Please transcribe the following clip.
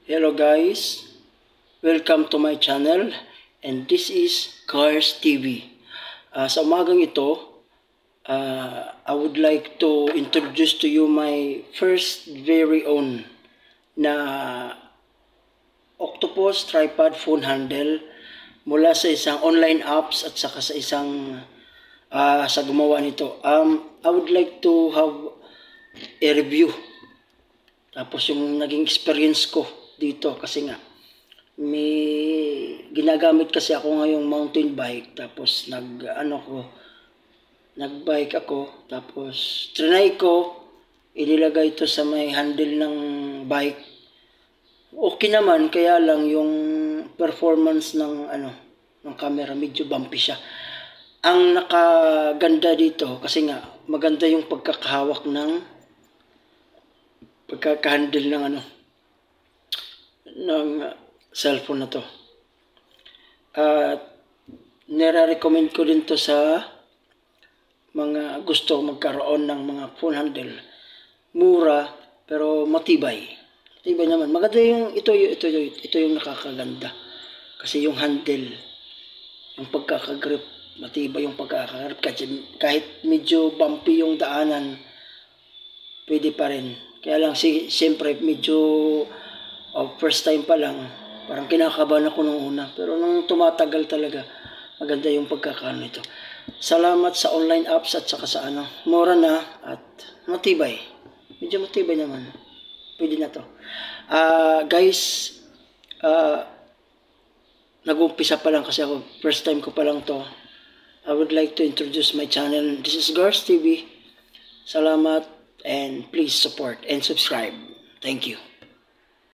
Hello guys, welcome to my channel and this is Cars TV. Sa umagang ito, I would like to introduce to you my first very own na Octopus tripod phone handle mula sa isang online apps at saka sa isang sa gumawa nito. I would like to have a review. Tapos yung naging experience ko dito kasi nga may ginagamit kasi ako ngayong mountain bike, tapos nagbike ako, tapos trinay ko, inilagay ito sa may handle ng bike. Okay naman, kaya lang yung performance ng ng camera medyo bumpy siya. Ang nakaganda dito kasi nga maganda yung pagkakahawak ng pagkakahandle ng cellphone na to. Nire-recommend ko din to sa mga gusto magkaroon ng mga phone handle. Mura pero matibay. Matibay naman. Maganda yung ito yung nakakaganda. Kasi yung handle, yung pagkakagrip, matibay yung pagkakagrip. Kahit medyo bumpy yung daanan, pwede pa rin. Kaya lang siyempre medyo first time pa lang, parang kinakabahan ako nung una. Pero nung tumatagal talaga, maganda yung pagkakaano nito. Salamat sa online apps at saka sa mura na at matibay. Medyo matibay naman. Pwede na to. Guys, nag-umpisa pa lang kasi ako. First time ko pa lang to. I would like to introduce my channel. This is Cars TV. Salamat and please support and subscribe. Thank you.